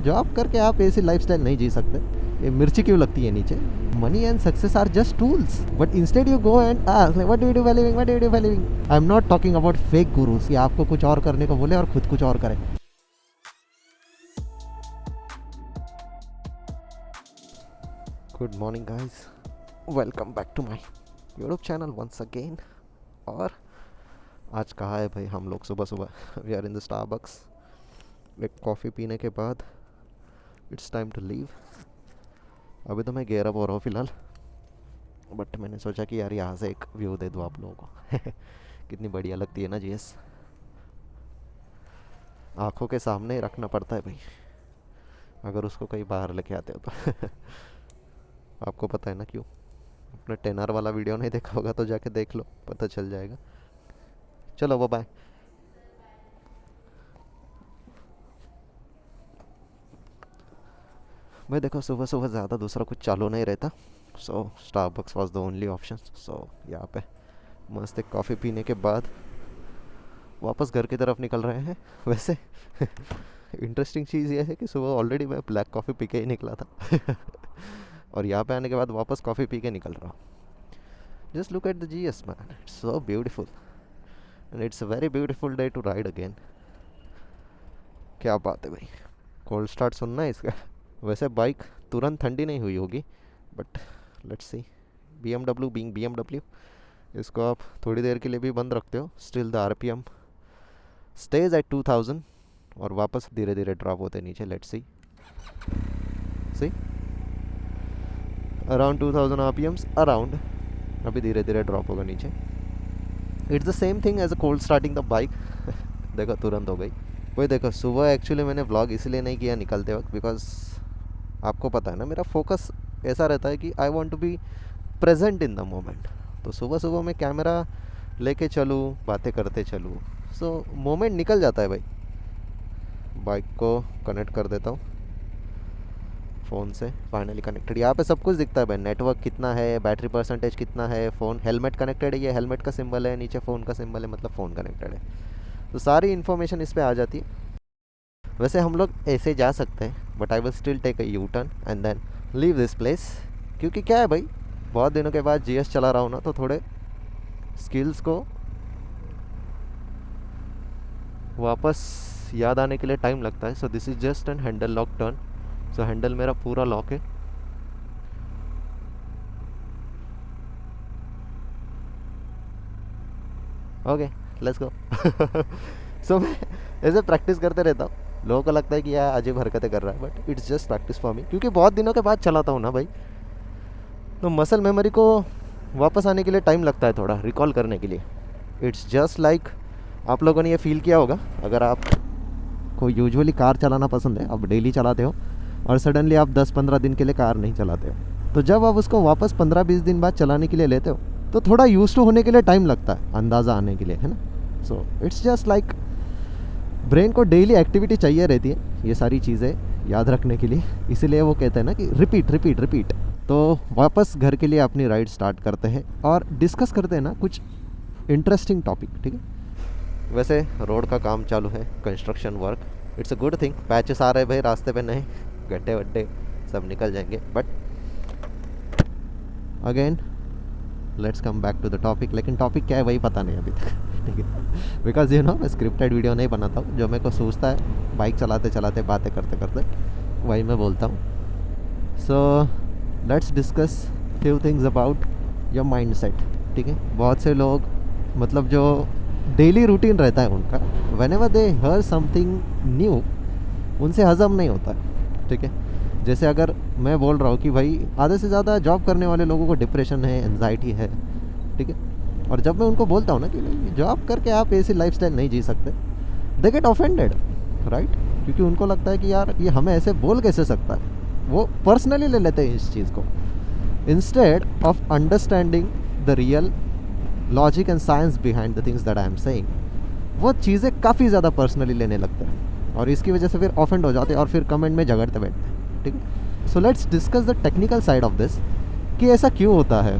Job करके आप ऐसी लाइफस्टाइल नहीं जी सकते। ये मिर्ची क्यों लगती है नीचे? Money and success are just tools, but instead you go and ask what do you do for living, what do you do for living. I am not talking about fake gurus कि आपको कुछ और करने को बोले और खुद कुछ और करें। Good morning guys, welcome back to my YouTube channel once again. और आज कहा है भाई हम लोग सुबह सुबह we are in the Starbucks. एक कॉफ़ी पीने के बाद इट्स टाइम टू लीव। अभी तो मैं गेयर अप हो रहा हूँ फ़िलहाल, बट मैंने सोचा कि यार यहाँ से एक व्यू दे दूँ आप लोगों को। कितनी बढ़िया लगती है ना जीएस, आँखों के सामने ही रखना पड़ता है भाई, अगर उसको कहीं बाहर लेके आते हो तो। आपको पता है ना क्यों? अपने 10R वाला वीडियो नहीं देखा होगा तो जाके देख लो, पता चल जाएगा। चलो वो बाय। मैं देखो सुबह सुबह ज़्यादा दूसरा कुछ चालू नहीं रहता, so Starbucks was the only option. So यहाँ पे मस्त एक कॉफ़ी पीने के बाद वापस घर की तरफ निकल रहे हैं। वैसे इंटरेस्टिंग चीज़ ये है कि सुबह ऑलरेडी मैं ब्लैक कॉफ़ी पी के ही निकला था। और यहाँ पे आने के बाद वापस कॉफ़ी पी के निकल रहा हूँ। Just look at the GS man, it's so beautiful and it's a very beautiful day to ride again. क्या बात है भाई, कोल्ड स्टार्ट सुनना है इसका। वैसे बाइक तुरंत ठंडी नहीं हुई होगी, but let's see. BMW being BMW, इसको आप थोड़ी देर के लिए भी बंद रखते हो, still the RPM stays at 2000 और वापस धीरे धीरे ड्रॉप होते नीचे। Let's see around 2000 RPMs around, अभी धीरे धीरे ड्रॉप होगा नीचे। It's the same thing as a cold starting the bike. देखो तुरंत हो गई। वही देखो, सुबह एक्चुअली मैंने व्लॉग इसलिए नहीं किया निकलते वक्त, बिकॉज आपको पता है ना मेरा फोकस ऐसा रहता है कि I want to be present in the moment. तो सुबह सुबह मैं कैमरा लेके चलूँ, बातें करते चलूँ, सो मोमेंट निकल जाता है भाई। बाइक को कनेक्ट कर देता हूँ फ़ोन से, फाइनली कनेक्टेड। यहाँ पे सब कुछ दिखता है भाई, नेटवर्क कितना है, बैटरी परसेंटेज कितना है, फ़ोन हेलमेट कनेक्टेड है, ये हेलमेट का सिंबल है, नीचे फ़ोन का सिंबल है, मतलब फ़ोन कनेक्टेड है। तो सारी इन्फॉर्मेशन इस पर आ जाती है। वैसे हम लोग ऐसे जा सकते हैं, but I will still take a U turn and then leave this place. क्योंकि क्या है भाई, बहुत दिनों के बाद जीएस चला रहा हूँ ना, तो थोड़े स्किल्स को वापस याद आने के लिए टाइम लगता है। So this is just an handle lock turn. So handle मेरा पूरा लॉक है। Okay let's go. सो मैं ऐसे प्रैक्टिस करते रहता हूँ। लोगों को लगता है कि यार अजीब हरकतें कर रहा है, but it's just practice for me. क्योंकि बहुत दिनों के बाद चलाता हूँ ना भाई, तो मसल मेमोरी को वापस आने के लिए टाइम लगता है, थोड़ा रिकॉल करने के लिए। इट्स जस्ट लाइक आप लोगों ने ये फील किया होगा, अगर आप को यूजुअली कार चलाना पसंद है, आप डेली चलाते हो और सडनली आप 10-15 दिन के लिए कार नहीं चलाते हो, तो जब आप उसको वापस 15-20 दिन बाद चलाने के लिए लेते हो तो थोड़ा यूज टू होने के लिए टाइम लगता है, अंदाज़ा आने के लिए, है ना। So it's just like brain को डेली एक्टिविटी चाहिए रहती है ये सारी चीज़ें याद रखने के लिए। इसीलिए वो कहते हैं ना कि रिपीट रिपीट रिपीट। तो वापस घर के लिए अपनी राइड स्टार्ट करते हैं और डिस्कस करते हैं ना कुछ इंटरेस्टिंग टॉपिक, ठीक है। वैसे रोड का काम चालू है, construction work, it's a good thing. Patches आ रहे भाई रास्ते पे, नहीं गड्ढे वड्ढे सब निकल जाएंगे। But again let's come back to the topic. लेकिन टॉपिक क्या है वही पता नहीं अभी तक, ठीक है। बिकॉज यू नो मैं स्क्रिप्टेड वीडियो नहीं बनाता हूँ, जो मेरे को सूझता है बाइक चलाते चलाते बातें करते करते वही मैं बोलता हूँ। So let's discuss few things about your mind set, ठीक है। बहुत से लोग मतलब जो डेली रूटीन रहता है उनका, when ever they her something new, उनसे हज़म नहीं होता है, ठीक है। जैसे अगर मैं बोल रहा हूँ कि भाई आधे से ज़्यादा जॉब करने वाले लोगों को डिप्रेशन है, एंजाइटी है, ठीक है। और जब मैं उनको बोलता हूँ ना कि नहीं जॉब करके आप ऐसी लाइफस्टाइल नहीं जी सकते, दे गेट ऑफेंडेड, राइट। क्योंकि उनको लगता है कि यार ये हमें ऐसे बोल कैसे सकता है, वो पर्सनली ले लेते हैं इस चीज़ को, instead of understanding the real logic and science behind the things that I am saying. वो चीज़ें काफ़ी ज़्यादा पर्सनली लेने लगते हैं और इसकी वजह से फिर ऑफेंड हो जाते हैं और फिर कमेंट में झगड़ते बैठते हैं, ठीक है। So let's discuss the technical side of this, कि ऐसा क्यों होता है,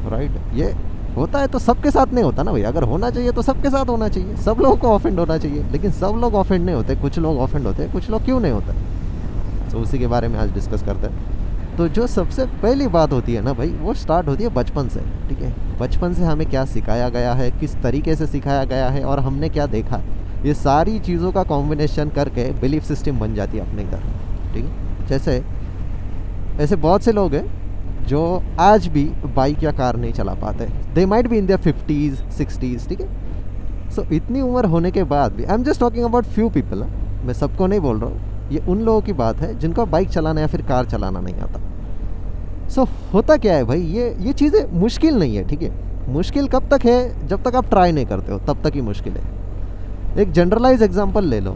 राइट। ये होता है तो सबके साथ नहीं होता ना भाई, अगर होना चाहिए तो सबके साथ होना चाहिए, सब लोगों को ऑफेंड होना चाहिए, लेकिन सब लोग ऑफेंड नहीं होते, कुछ लोग ऑफेंड होते हैं, कुछ लोग क्यों नहीं होते। तो उसी के बारे में आज डिस्कस करते हैं। तो जो सबसे पहली बात होती है ना भाई, वो स्टार्ट होती है बचपन से, ठीक है। बचपन से हमें क्या सिखाया गया है, किस तरीके से सिखाया गया है और हमने क्या देखा है, ये सारी चीज़ों का कॉम्बिनेशन करके बिलीफ सिस्टम बन जाती है अपने इधर, ठीक है। जैसे ऐसे बहुत से लोग हैं जो आज भी बाइक या कार नहीं चला पाते, they might be in their 50s 60s, ठीक है। सो इतनी उम्र होने के बाद भी, आई am just talking about few people, मैं सबको नहीं बोल रहा हूँ, ये उन लोगों की बात है जिनको बाइक चलाना या फिर कार चलाना नहीं आता। सो होता क्या है भाई, ये चीज़ें मुश्किल नहीं है, ठीक है। मुश्किल कब तक है, जब तक आप ट्राई नहीं करते हो तब तक ही मुश्किल है। एक जनरलाइज एग्जांपल ले लो,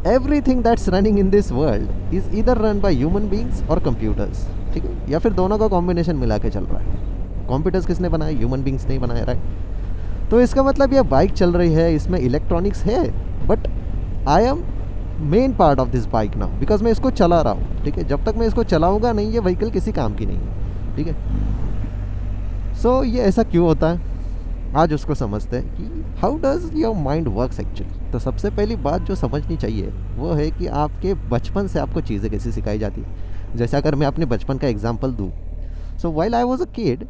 everything that's running in this world is either run by human beings और कंप्यूटर्स, ठीक है, या फिर दोनों का कॉम्बिनेशन मिला के चल रहा है। कंप्यूटर्स किसने बनाया, ह्यूमन बींग्स नहीं बनाया, राइट। तो इसका मतलब ये बाइक चल रही है, इसमें इलेक्ट्रॉनिक्स है, but I am main part of this bike now, because मैं इसको चला रहा हूँ, ठीक है। जब तक मैं इसको चलाऊंगा नहीं, ये व्हीकल किसी काम की नहीं है, ठीक है। सो ये ऐसा क्यों होता है, आज उसको समझते हैं कि how does your mind works actually. तो सबसे पहली बात जो समझनी चाहिए वो है कि आपके बचपन से आपको चीज़ें कैसे सिखाई जाती है। जैसे अगर मैं अपने बचपन का एग्जांपल दूँ, so while I was a kid,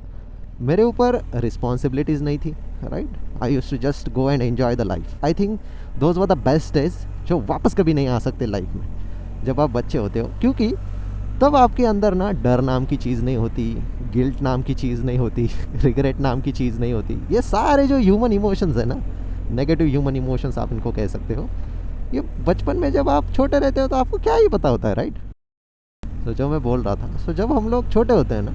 मेरे ऊपर रिस्पॉन्सिबिलिटीज़ नहीं थी, right. I used to just go and enjoy the life. I think those were the best days जो वापस कभी नहीं आ सकते लाइफ में, जब आप बच्चे होते हो, क्योंकि तब आपके अंदर ना डर नाम की चीज़ नहीं होती, गिल्ट नाम की चीज़ नहीं होती, रिग्रेट नाम की चीज़ नहीं होती। ये सारे जो ह्यूमन इमोशंस है ना, नेगेटिव ह्यूमन इमोशंस आप इनको कह सकते हो, ये बचपन में जब आप छोटे रहते हो तो आपको क्या ही पता होता है, राइट। तो जो मैं बोल रहा था, सो जब हम लोग छोटे होते हैं ना,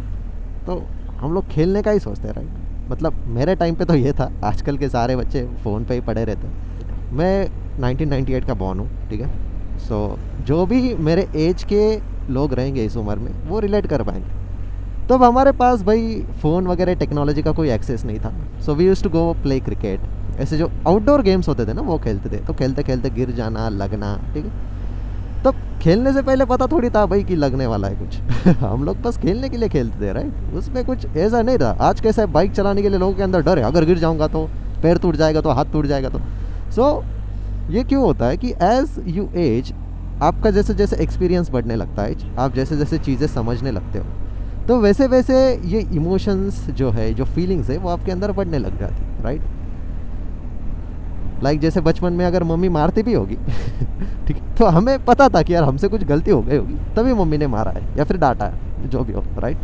तो हम लोग खेलने का ही सोचते हैं, राइट। मतलब मेरे टाइम पे तो ये था, आजकल के सारे बच्चे फ़ोन पे ही पड़े रहते हैं। मैं 1998 का बॉर्न हूँ, ठीक है। सो जो भी मेरे एज के लोग रहेंगे इस उम्र में, वो रिलेट कर पाएंगे। तब हमारे पास भाई फ़ोन वगैरह टेक्नोलॉजी का कोई एक्सेस नहीं था। So we used to go play cricket, ऐसे जो आउटडोर गेम्स होते थे ना वो खेलते थे। तो खेलते खेलते गिर जाना, लगना, ठीक है। तब खेलने से पहले पता थोड़ी था भाई कि लगने वाला है कुछ हम लोग बस खेलने के लिए खेलते थे, राइट। उसमें कुछ ऐसा नहीं था। आज कैसा है, बाइक चलाने के लिए लोगों के अंदर डर है, अगर गिर जाऊँगा तो, पैर टूट जाएगा तो, हाथ टूट जाएगा तो। सो ये क्यों होता है कि एज़ यू एज, आपका जैसे जैसे एक्सपीरियंस बढ़ने लगता है, आप जैसे जैसे चीज़ें समझने लगते हो, तो वैसे वैसे ये इमोशंस जो है, जो फीलिंग्स है, वो आपके अंदर बढ़ने लग जाती है, राइट। लाइक जैसे बचपन में अगर मम्मी मारती भी होगी ठीक है, तो हमें पता था कि यार हमसे कुछ गलती हो गई होगी, तभी मम्मी ने मारा है या फिर डांटा है, जो भी हो, राइट।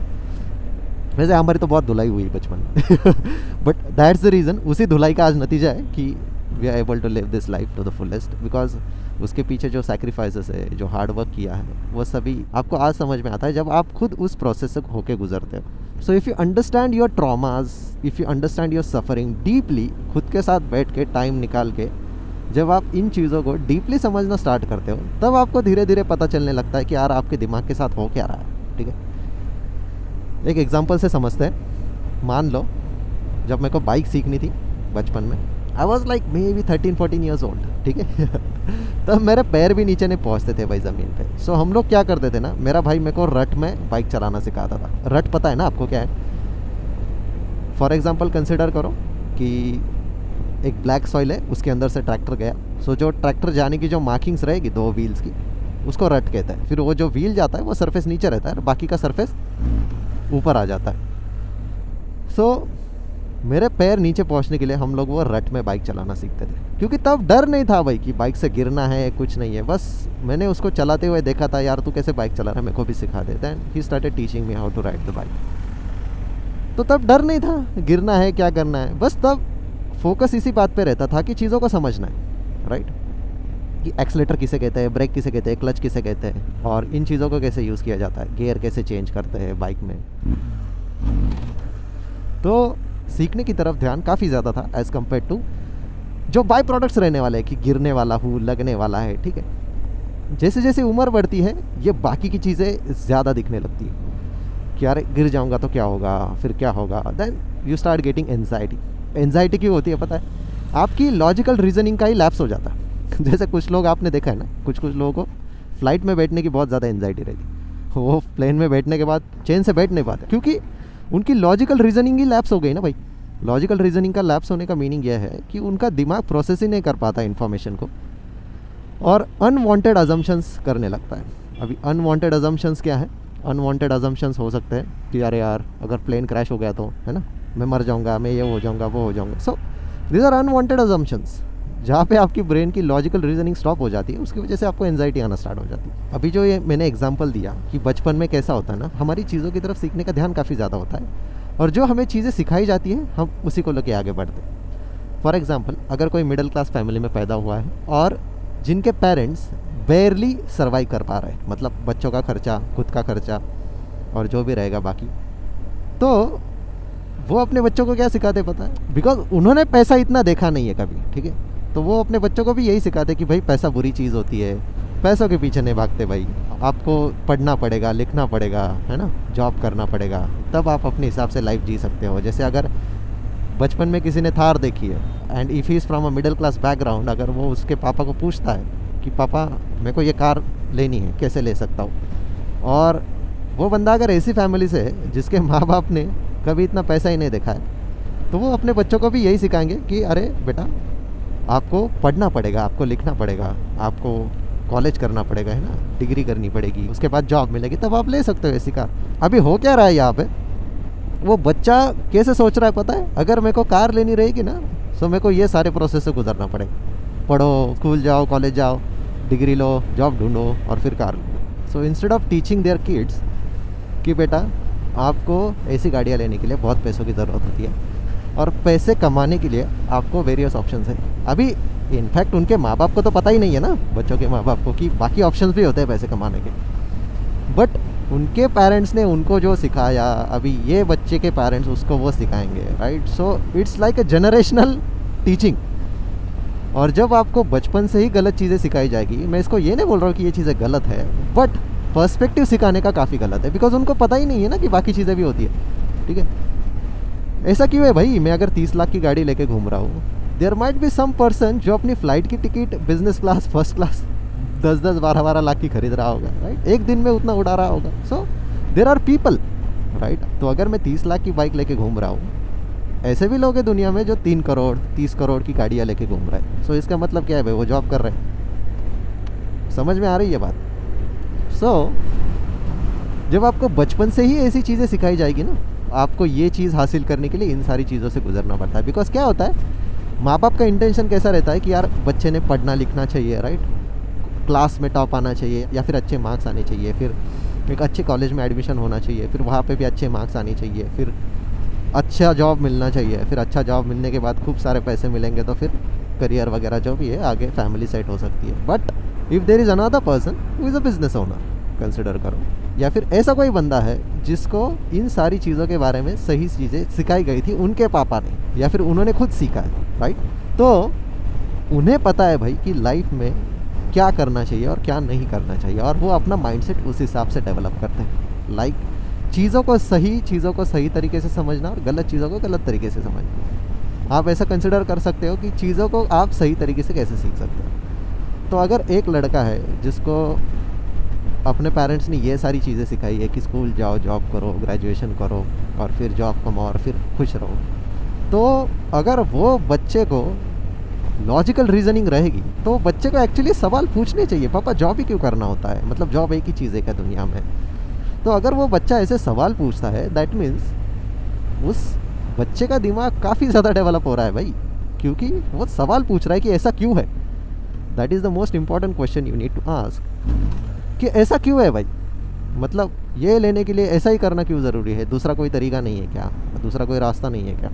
वैसे हमारी तो बहुत धुलाई हुई बचपन में बट दैट्स द रीज़न, उसी धुलाई का आज नतीजा है कि we are able to live this life to the fullest, because उसके पीछे जो सैक्रिफाइसेस है, जो हार्ड वर्क किया है, वो सभी आपको आज समझ में आता है जब आप खुद उस प्रोसेस से होके गुजरते हो। So if you understand your traumas, if you understand your suffering deeply, खुद के साथ बैठ के टाइम निकाल के जब आप इन चीज़ों को डीपली समझना स्टार्ट करते हो, तब आपको धीरे धीरे पता चलने लगता है कि यार आपके दिमाग के साथ हो क्या रहा है, ठीक है। एक एग्जांपल से समझते हैं। मान लो जब मेरे को बाइक सीखनी थी बचपन में, आई was like may be 13-14 years old, ठीक है तब मेरे पैर भी नीचे नहीं पहुंचते थे भाई ज़मीन पे। सो हम लोग क्या करते थे ना, मेरा भाई मेरे को रट में बाइक चलाना सिखाता था। रट पता है ना आपको क्या है? फॉर एग्जांपल कंसिडर करो कि एक ब्लैक सॉइल है, उसके अंदर से ट्रैक्टर गया। सो जो ट्रैक्टर जाने की जो मार्किंग्स रहेगी 2 व्हील्स की, उसको रट कहता है। फिर वो जो व्हील जाता है वो सरफेस नीचे रहता है, बाकी का सरफेस ऊपर आ जाता है। सो मेरे पैर नीचे पहुंचने के लिए हम लोग वो रट में बाइक चलाना सीखते थे, क्योंकि तब डर नहीं था भाई कि बाइक से गिरना है, कुछ नहीं है। बस मैंने उसको चलाते हुए देखा था, यार तू कैसे बाइक चला रहा है, मेरे को भी सिखा दे। Then he started teaching me how to ride the bike. तो तब डर नहीं था, गिरना है, क्या करना है, बस तब फोकस इसी बात पे रहता था कि चीज़ों को समझना है, राइट। कि एक्सीलेटर किसे कहते हैं, ब्रेक किसे कहते हैं, क्लच किसे कहते हैं, और इन चीज़ों को कैसे यूज़ किया जाता है, गियर कैसे चेंज करते हैं बाइक में। तो सीखने की तरफ ध्यान काफ़ी ज़्यादा था एज़ कम्पेयर टू जो बाई प्रोडक्ट्स रहने वाले हैं कि गिरने वाला हूँ, लगने वाला है, ठीक है। जैसे जैसे उम्र बढ़ती है, ये बाकी की चीज़ें ज़्यादा दिखने लगती है कि यार गिर जाऊँगा तो क्या होगा, फिर क्या होगा। Then you start getting anxiety. Anxiety क्यों होती है पता है? आपकी लॉजिकल रीजनिंग का ही लैप्स हो जाता है जैसे कुछ लोग आपने देखा है ना, कुछ लोगों को फ्लाइट में बैठने की बहुत ज़्यादा एनजाइटी रहती। वो प्लेन में बैठने के बाद चैन से बैठ नहीं पाते, क्योंकि उनकी लॉजिकल रीजनिंग ही लैप्स हो गई ना भाई। लॉजिकल रीजनिंग का लैप्स होने का मीनिंग यह है कि उनका दिमाग प्रोसेस ही नहीं कर पाता इन्फॉर्मेशन को, और अनवांटेड अजम्पशंस करने लगता है। अभी अनवांटेड अजम्पशंस क्या है? अनवांटेड अजम्पशंस हो सकते हैं कि अरे यार अगर प्लेन क्रैश हो गया तो, है ना, मैं मर जाऊंगा, मैं ये हो जाऊंगा, वो हो जाऊंगा. So these are unwanted assumptions, जहाँ पे आपकी ब्रेन की लॉजिकल रीजनिंग स्टॉप हो जाती है, उसकी वजह से आपको एंजाइटी आना स्टार्ट हो जाती है. अभी जो ये मैंने एग्जांपल दिया कि बचपन में कैसा होता है ना, हमारी चीज़ों की तरफ सीखने का ध्यान काफ़ी ज़्यादा होता है, और जो हमें चीज़ें सिखाई जाती हैं हम उसी को लेके आगे बढ़ते हैं. फॉर एग्जांपल, अगर कोई मिडिल क्लास फैमिली में पैदा हुआ है और जिनके पेरेंट्स बेयरली सर्वाइव कर पा रहे हैं, मतलब बच्चों का खर्चा, खुद का खर्चा और जो भी रहेगा बाकी, तो वो अपने बच्चों को क्या सिखाते पता है? बिकॉज उन्होंने पैसा इतना देखा नहीं है कभी, ठीक है, तो वो अपने बच्चों को भी यही सिखाते कि भाई पैसा बुरी चीज़ होती है, पैसों के पीछे नहीं भागते भाई, आपको पढ़ना पड़ेगा, लिखना पड़ेगा, है ना, जॉब करना पड़ेगा, तब आप अपने हिसाब से लाइफ जी सकते हो. जैसे अगर बचपन में किसी ने थार देखी है and if he is from a middle class background, अगर वो उसके पापा को पूछता है कि पापा मेरे को ये कार लेनी है, कैसे ले सकता हूँ, और वो बंदा अगर ऐसी फैमिली से है जिसके माँ बाप ने कभी इतना पैसा ही नहीं देखा है, तो वो अपने बच्चों को भी यही सिखाएंगे कि अरे बेटा आपको पढ़ना पड़ेगा, आपको लिखना पड़ेगा, आपको कॉलेज करना पड़ेगा, है ना, डिग्री करनी पड़ेगी, उसके बाद जॉब मिलेगी, तब आप ले सकते हो ऐसी कार. अभी हो क्या रहा है यहाँ पे, वो बच्चा कैसे सोच रहा है पता है? अगर मेरे को कार लेनी रहेगी ना, तो मेरे को ये सारे प्रोसेस से गुजरना पड़ेगा, पढ़ो, स्कूल जाओ, कॉलेज जाओ, डिग्री लो, जॉब ढूंढो और फिर car low. So instead of teaching their kids कि बेटा आपको ऐसी गाड़ियाँ लेने के लिए बहुत पैसों की ज़रूरत होती है और पैसे कमाने के लिए आपको वेरियस ऑप्शंस है. अभी इनफैक्ट उनके माँ बाप को तो पता ही नहीं है ना, बच्चों के माँ बाप को, कि बाकी ऑप्शंस भी होते हैं पैसे कमाने के, बट उनके पेरेंट्स ने उनको जो सिखाया, अभी ये बच्चे के पेरेंट्स उसको वो सिखाएंगे, right. So it's like a generational teaching. और जब आपको बचपन से ही गलत चीज़ें सिखाई जाएगी, मैं इसको ये नहीं बोल रहा हूँ कि ये चीज़ें गलत है, बट पर्सपेक्टिव सिखाने का काफ़ी गलत है, बिकॉज उनको पता ही नहीं है ना कि बाकी चीज़ें भी होती है, ठीक है. ऐसा क्यों है भाई? मैं अगर 30 लाख की गाड़ी लेके घूम रहा हूँ, there might be some person जो अपनी फ़्लाइट की ticket business class, first class 10-10, 12-12 lakh की खरीद रहा होगा, राइट, एक दिन में उतना उड़ा रहा होगा. सो देर आर पीपल, राइट. तो अगर मैं 30 लाख की बाइक लेके घूम रहा हूँ, ऐसे भी लोग हैं दुनिया में जो 3 करोड़ 30 करोड़ की गाड़ियाँ लेके घूम रहे हैं. सो इसका मतलब क्या है भाई? वो जॉब कर रहे हैं. समझ में आ रही है बात? सो जब आपको बचपन से ही ऐसी चीज़ें सिखाई जाएगी ना, आपको ये चीज़ हासिल करने के लिए इन सारी चीज़ों से गुजरना पड़ता है. बिकॉज क्या होता है, माँ बाप का इंटेंशन कैसा रहता है कि यार बच्चे ने पढ़ना लिखना चाहिए, राइट, क्लास में टॉप आना चाहिए या फिर अच्छे मार्क्स आने चाहिए, फिर एक अच्छे कॉलेज में एडमिशन होना चाहिए, फिर वहाँ पे भी अच्छे मार्क्स आने चाहिए, फिर अच्छा जॉब मिलना चाहिए, फिर अच्छा जॉब मिलने के बाद खूब सारे पैसे मिलेंगे तो फिर करियर वगैरह जो भी है आगे फैमिली सेट हो सकती है. But if there is another person who is a business owner, consider करो, या फिर ऐसा कोई बंदा है जिसको इन सारी चीज़ों के बारे में सही चीज़ें सिखाई गई थी उनके पापा ने, या फिर उन्होंने खुद सीखा है, राइट. तो उन्हें पता है भाई कि लाइफ में क्या करना चाहिए और क्या नहीं करना चाहिए, और वो अपना माइंडसेट उस हिसाब से डेवलप करते हैं. लाइक चीज़ों को सही तरीके से समझना और गलत चीज़ों को गलत तरीके से समझना. आप ऐसा कंसिडर कर सकते हो कि चीज़ों को आप सही तरीके से कैसे सीख सकते हो. तो अगर एक लड़का है जिसको अपने पेरेंट्स ने ये सारी चीज़ें सिखाई है कि स्कूल जाओ, जॉब करो, ग्रेजुएशन करो और फिर जॉब कमाओ और फिर खुश रहो, तो अगर वो बच्चे को लॉजिकल रीजनिंग रहेगी तो बच्चे को एक्चुअली सवाल पूछने चाहिए, पापा जॉब ही क्यों करना होता है, मतलब जॉब एक ही चीज़ है क्या दुनिया में. तो अगर वो बच्चा ऐसे सवाल पूछता है, दैट मीन्स उस बच्चे का दिमाग काफ़ी ज़्यादा डेवलप हो रहा है भाई, क्योंकि वो सवाल पूछ रहा है कि ऐसा क्यों है. That is the most important question you need to ask, कि ऐसा क्यों है भाई, मतलब ये लेने के लिए ऐसा ही करना क्यों ज़रूरी है, दूसरा कोई तरीका नहीं है क्या, दूसरा कोई रास्ता नहीं है क्या.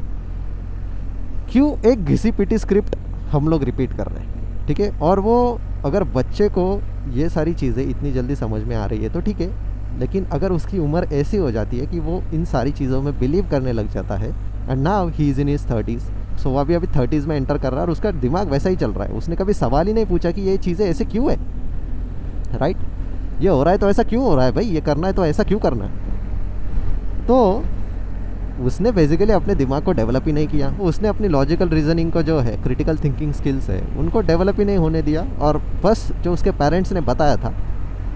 क्यों एक घिसी पिटी स्क्रिप्ट हम लोग रिपीट कर रहे हैं, ठीक है. और वो अगर बच्चे को ये सारी चीज़ें इतनी जल्दी समझ में आ रही है तो ठीक है, लेकिन अगर उसकी उम्र ऐसी हो जाती है कि वो इन सारी चीज़ों में बिलीव करने लग जाता है, and now he is in his 30s, सो वो अभी 30s में एंटर कर रहा है और उसका दिमाग वैसा ही चल रहा है, उसने कभी सवाल ही नहीं पूछा कि ये चीज़ें ऐसे क्यों है, राइट. ये हो रहा है तो ऐसा क्यों हो रहा है भाई, ये करना है तो ऐसा क्यों करना है. तो उसने बेसिकली अपने दिमाग को डेवलप ही नहीं किया, उसने अपनी लॉजिकल रीजनिंग को जो है, क्रिटिकल थिंकिंग स्किल्स है, उनको डेवलप ही नहीं होने दिया, और बस जो उसके पेरेंट्स ने बताया था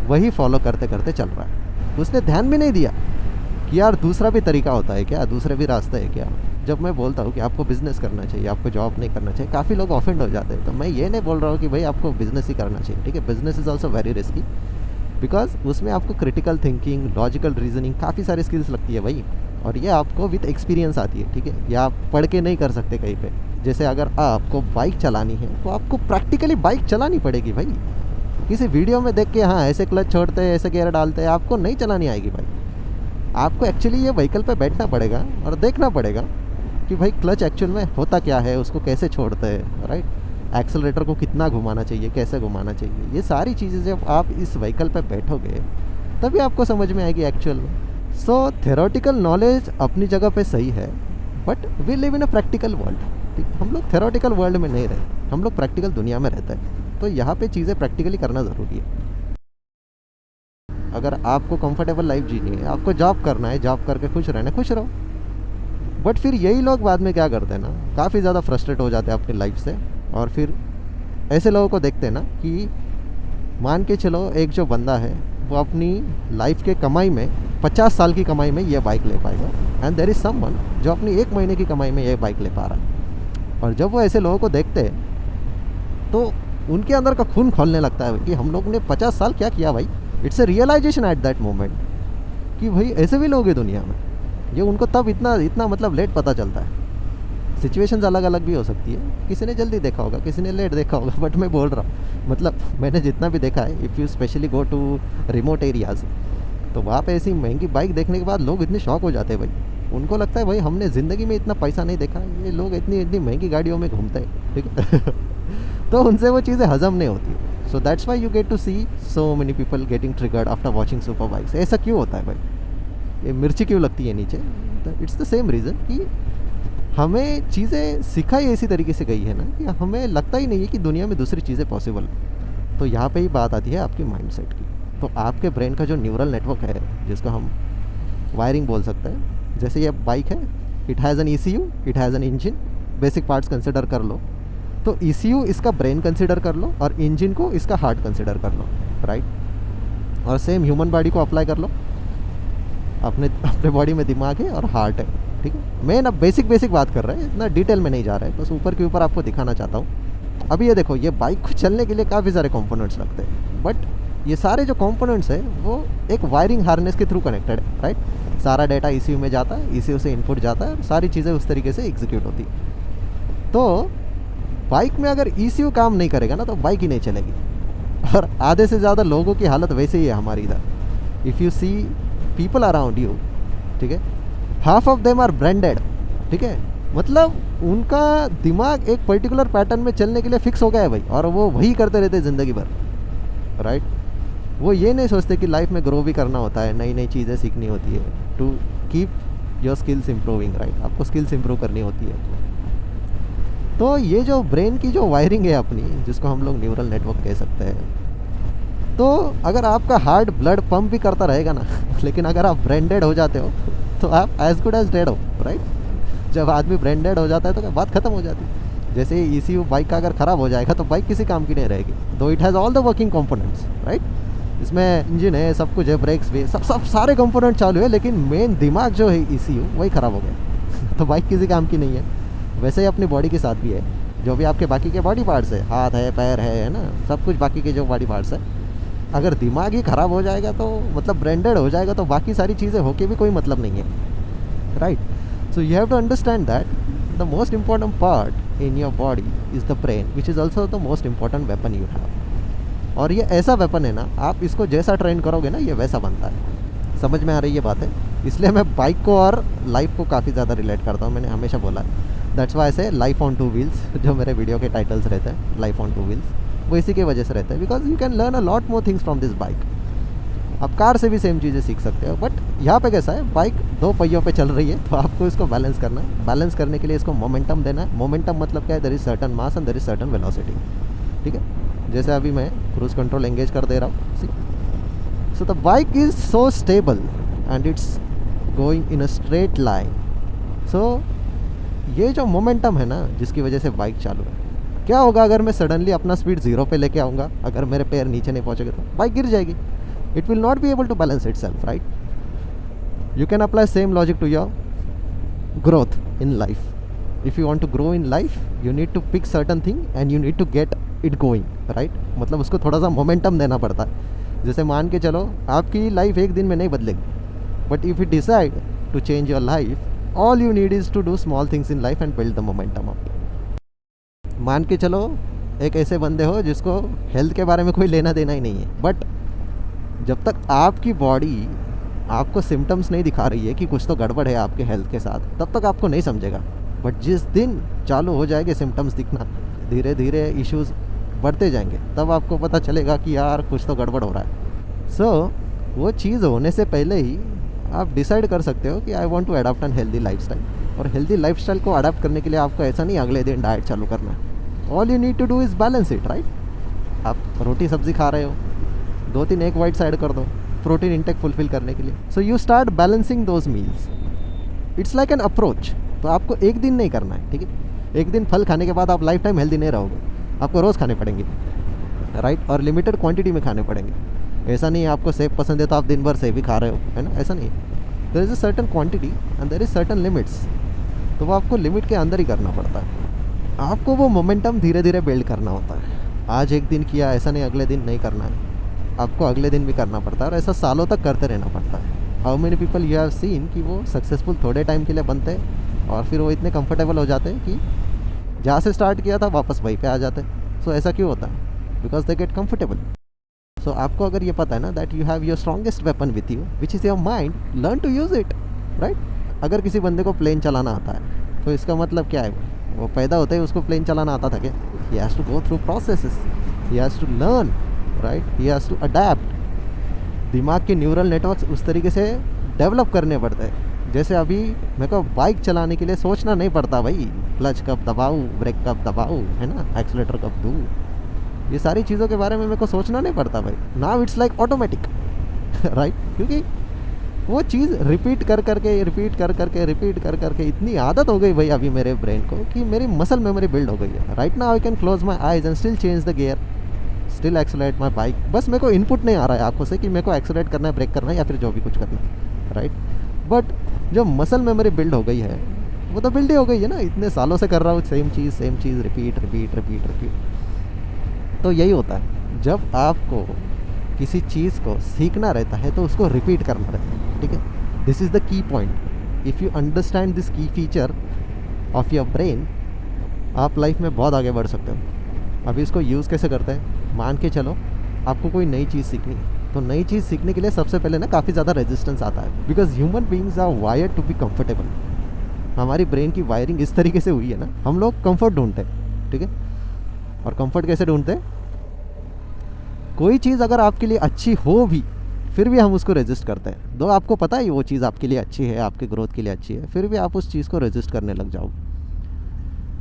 वही फॉलो करते करते चल रहा है. उसने ध्यान भी नहीं दिया कि यार दूसरा भी तरीका होता है क्या, दूसरे भी रास्ते है क्या. जब मैं बोलता हूँ कि आपको बिज़नेस करना चाहिए, आपको जॉब नहीं करना चाहिए, काफ़ी लोग ऑफेंड हो जाते हैं. तो मैं ये नहीं बोल रहा हूँ कि भाई आपको बिज़नेस ही करना चाहिए, ठीक है, business is also very risky, because उसमें आपको क्रिटिकल थिंकिंग, लॉजिकल रीजनिंग, काफ़ी सारी स्किल्स लगती है भाई, और ये आपको विथ एक्सपीरियंस आती है, ठीक है। ये आप पढ़ के नहीं कर सकते कहीं पे। जैसे अगर आपको बाइक चलानी है तो आपको प्रैक्टिकली बाइक चलानी पड़ेगी भाई। किसी वीडियो में देख के हाँ ऐसे क्लच छोड़ते हैं, ऐसे गियर डालते हैं, आपको नहीं चलानी आएगी भाई। आपको एक्चुअली ये व्हीकल पे बैठना पड़ेगा और देखना पड़ेगा कि भाई क्लच एक्चुअल में होता क्या है, उसको कैसे छोड़ते हैं, राइट। एक्सेलरेटर को कितना घुमाना चाहिए, कैसे घुमाना चाहिए, ये सारी चीज़ें जब आप इस व्हीकल पे बैठोगे तभी आपको समझ में आएगी एक्चुअल में। सो थेरोटिकल नॉलेज अपनी जगह पे सही है, but we live in a practical world, ठीक। हम लोग थेरोटिकल वर्ल्ड में नहीं रहते, हम लोग प्रैक्टिकल दुनिया में रहते हैं। तो यहाँ पे चीज़ें प्रैक्टिकली करना ज़रूरी है। अगर आपको कंफर्टेबल लाइफ जीनी है, आपको जॉब करना है, जॉब करके खुश रहना है, खुश रहो। बट फिर यही लोग बाद में क्या करते हैं ना, काफ़ी ज़्यादा फ्रस्ट्रेट हो जाते हैं अपनी लाइफ से, और फिर ऐसे लोगों को देखते हैं ना कि मान के चलो एक जो बंदा है वो अपनी लाइफ के कमाई में 50 साल की कमाई में ये बाइक ले पाएगा, एंड देयर इज़ समवन जो अपनी 1 महीने की कमाई में ये बाइक ले पा रहा है। और जब वो ऐसे लोगों को देखते हैं तो उनके अंदर का खून खोलने लगता है कि हम लोग ने 50 साल क्या किया भाई। It's a realization at that moment कि भाई ऐसे भी लोग हैं दुनिया में। ये उनको तब इतना मतलब लेट पता चलता है। सिचुएशंस अलग अलग भी हो सकती है, किसी ने जल्दी देखा होगा, किसी ने लेट देखा होगा, बट मैं बोल रहा हूँ मतलब मैंने जितना भी देखा है, if you specially go to remote areas, तो वहाँ पे ऐसी महंगी बाइक देखने के बाद लोग इतने शॉक हो जाते हैं भाई। उनको लगता है भाई हमने ज़िंदगी में इतना पैसा नहीं देखा, ये लोग इतनी महंगी गाड़ियों में घूमते हैं, ठीक है। तो उनसे वो चीज़ें हजम नहीं होती। So that's why you get to see so many people getting triggered after watching super bikes. ऐसा क्यों होता है भाई, ये मिर्ची क्यों लगती है नीचे? इट्स द सेम रीज़न कि हमें चीज़ें सिखाई ऐसी तरीके से गई है ना कि हमें लगता ही नहीं है कि दुनिया में दूसरी चीज़ें पॉसिबल। तो यहाँ पे ही बात आती है आपकी माइंडसेट की। तो आपके ब्रेन का जो न्यूरल नेटवर्क है, जिसको हम वायरिंग बोल सकते हैं, जैसे ये बाइक है, it has an ECU, it has an engine, basic parts consider कर लो। तो ECU इसका ब्रेन कंसिडर कर लो और इंजन को इसका हार्ट कंसिडर कर लो, राइट। और सेम ह्यूमन बॉडी को अप्लाई कर लो। अपने बॉडी में दिमाग है और हार्ट है, ठीक है। मैं ना बेसिक बात कर रहा है, इतना डिटेल में नहीं जा रहा है, बस ऊपर के ऊपर आपको दिखाना चाहता हूँ। अभी ये देखो, ये बाइक को चलने के लिए काफ़ी सारे कंपोनेंट्स लगते हैं, बट ये सारे जो कंपोनेंट्स हैं वो एक वायरिंग हार्नेस के थ्रू कनेक्टेड है, राइट। सारा डाटा ECU में जाता है, ECU से इनपुट जाता है और सारी चीज़ें उस तरीके से एग्जीक्यूट होती है। तो बाइक में अगर ECU काम नहीं करेगा ना तो बाइक ही नहीं चलेगी। और आधे से ज़्यादा लोगों की हालत वैसे ही है हमारी इधर। If you see people around you, ठीक है, half of them are branded, ठीक है। मतलब उनका दिमाग एक पर्टिकुलर पैटर्न में चलने के लिए फिक्स हो गया है भाई, और वो वही करते रहते हैं ज़िंदगी भर, राइट। वो ये नहीं सोचते कि लाइफ में ग्रो भी करना होता है, नई नई चीज़ें सीखनी होती है to keep your skills improving, right. आपको स्किल्स इम्प्रूव करनी होती है। तो ये जो ब्रेन की जो वायरिंग है अपनी, जिसको हम लोग न्यूरल नेटवर्क कह सकते हैं, तो अगर आपका हार्ट ब्लड पंप भी करता रहेगा ना लेकिन अगर आप ब्रांडेड हो जाते हो तो आप एज गुड एज डेड हो, राइट। जब आदमी ब्रांडेड हो जाता है तो क्या बात खत्म हो जाती है। जैसे ECU बाइक का अगर ख़राब हो जाएगा तो बाइक किसी काम की नहीं रहेगी, दो it has all the working components, right. इसमें इंजन है, सब कुछ है, ब्रेक्स भी, सब सारे कंपोनेंट चालू है, लेकिन मेन दिमाग जो है ECU वही ख़राब हो गया तो बाइक किसी काम की नहीं है। वैसे ही अपनी बॉडी के साथ भी है, जो भी आपके बाकी के बॉडी पार्ट्स है, हाथ है, पैर है ना, सब कुछ बाकी के जो बॉडी पार्ट्स है, अगर दिमाग ही ख़राब हो जाएगा तो मतलब ब्रांडेड हो जाएगा तो बाकी सारी चीज़ें होके भी कोई मतलब नहीं है, right. So you have to understand that the most important part in your body is the brain, which is also the most important weapon you have. और ये ऐसा वेपन है ना, आप इसको जैसा ट्रेन करोगे ना ये वैसा बनता है। समझ में आ रही है बात है? इसलिए मैं बाइक को और लाइफ को काफ़ी ज़्यादा रिलेट करता हूँ, मैंने हमेशा बोला है। दैट्स वाई से लाइफ ऑन 2 व्हील्स, जो मेरे वीडियो के टाइटल्स रहते हैं, लाइफ ऑन 2 व्हील्स, वो इसी की वजह से रहता है। Because you can learn a lot more things from this bike. आप कार से भी सेम चीज़ें सीख सकते हो, बट यहाँ पे कैसा है, बाइक 2 पहियों पे चल रही है, तो आपको इसको बैलेंस करना है। बैलेंस करने के लिए इसको मोमेंटम देना है। मोमेंटम मतलब क्या है, there is certain mass and there is certain velocity, ठीक है। जैसे अभी मैं क्रूज कंट्रोल एंगेज कर दे रहा हूँ, so the bike is so stable and it's going in a straight line. So ये जो मोमेंटम है ना, जिसकी वजह से बाइक चालू है, क्या होगा अगर मैं सडनली अपना स्पीड 0 पे लेके आऊँगा, अगर मेरे पैर नीचे नहीं पहुँचेंगे तो बाइक गिर जाएगी। It will not be able to balance itself, right. You can apply same logic to your growth in life. If you want to grow in life, you need to pick certain thing and you need to get it going, right. मतलब उसको थोड़ा सा momentum देना पड़ता है। जैसे मान के चलो आपकी लाइफ एक दिन में नहीं बदलेगी, but if you decide to change your life, all you need is to do small things in life and build the momentum up. मान के चलो एक ऐसे बंदे हो जिसको हेल्थ के बारे में कोई लेना देना ही नहीं है, बट जब तक आपकी बॉडी आपको सिम्टम्स नहीं दिखा रही है कि कुछ तो गड़बड़ है आपके हेल्थ के साथ, तब तक आपको नहीं समझेगा। बट जिस दिन चालू हो जाएंगे सिम्टम्स दिखना, धीरे धीरे इश्यूज बढ़ते जाएंगे, तब आपको पता चलेगा कि यार कुछ तो गड़बड़ हो रहा है। सो वो चीज़ होने से पहले ही आप डिसाइड कर सकते हो कि I want to adopt an healthy lifestyle. और हेल्दी लाइफस्टाइल को अडॉप्ट करने के लिए आपको ऐसा नहीं अगले दिन डाइट चालू करना है। All you need to do is balance it, right. आप रोटी सब्जी खा रहे हो, 2-3 एग वाइट्स ऐड कर दो प्रोटीन इंटेक फुलफिल करने के लिए। So you start balancing those meals. It's like an approach. तो आपको एक दिन नहीं करना है, ठीक है। एक दिन फल खाने के बाद आप लाइफ टाइम हेल्दी नहीं रहोगे, आपको रोज़ खाने पड़ेंगे, राइट। और लिमिटेड क्वांटिटी में खाने पड़ेंगे। ऐसा नहीं है आपको सेब पसंद है तो आप दिन भर सेब ही खा रहे हो, है ना, ऐसा नहीं है। There is a certain quantity and there is certain limits. तो वो आपको लिमिट के अंदर ही करना पड़ता है। आपको वो मोमेंटम धीरे धीरे बिल्ड करना होता है। आज एक दिन किया, ऐसा नहीं अगले दिन नहीं करना है, आपको अगले दिन भी करना पड़ता है, और ऐसा सालों तक करते रहना पड़ता है। How many people you have seen कि वो सक्सेसफुल थोड़े टाइम के लिए बनते हैं और फिर वो इतने कंफर्टेबल हो जाते हैं कि जहाँ से स्टार्ट किया था वापस वहीं पे आ जाते हैं। सो ऐसा क्यों होता है? Because they get comfortable. So आपको अगर ये पता है ना that you have your strongest weapon with you which is your mind, learn to use it, right. अगर किसी बंदे को प्लेन चलाना आता है तो इसका मतलब क्या है? वो पैदा होते ही उसको प्लेन चलाना आता था क्या? He has to go through processes, he has to learn, right, he has to adapt. दिमाग के न्यूरल नेटवर्क्स उस तरीके से डेवलप करने पड़ते हैं। जैसे अभी मेरे को बाइक चलाने के लिए सोचना नहीं पड़ता भाई, क्लच कब दबाऊँ, ब्रेक कब दबाऊँ, है ना, एक्सीलेटर कब दूँ, ये सारी चीज़ों के बारे में मेरे को सोचना नहीं पड़ता भाई। Now it's like automatic, right. क्योंकि वो चीज़ रिपीट कर करके इतनी आदत हो गई भाई अभी मेरे ब्रेन को कि मेरी मसल मेमोरी बिल्ड हो गई है। Right now I can close my eyes and still change the gear, still accelerate my bike. बस मेरे को इनपुट नहीं आ रहा है आंखों से कि मेरे को एक्सेलरेट करना है, ब्रेक करना है या फिर जो भी कुछ करना है, राइट। बट जो मसल मेमोरी बिल्ड हो गई है वो तो बिल्ड ही हो गई है ना, इतने सालों से कर रहा हूँ सेम चीज़ रिपीट। तो यही होता है जब आपको किसी चीज़ को सीखना रहता है तो उसको रिपीट करना रहता है, ठीक है। This is the key point. If you understand this की फीचर ऑफ योर ब्रेन, आप लाइफ में बहुत आगे बढ़ सकते हो। अभी इसको यूज़ कैसे करते हैं? मान के चलो आपको कोई नई चीज़ सीखनी है, तो नई चीज़ सीखने के लिए सबसे पहले ना काफ़ी ज़्यादा रेजिस्टेंस आता है, because human beings are wired to be comfortable. हमारी ब्रेन की वायरिंग इस तरीके से हुई है ना, हम लोग कंफर्ट ढूंढते हैं, ठीक है। और कंफर्ट कैसे ढूंढते हैं? कोई चीज़ अगर आपके लिए अच्छी हो भी, फिर भी हम उसको रेजिस्ट करते हैं। दो आपको पता है वो चीज़ आपके लिए अच्छी है, आपके ग्रोथ के लिए अच्छी है, फिर भी आप उस चीज़ को रेजिस्ट करने लग जाओ।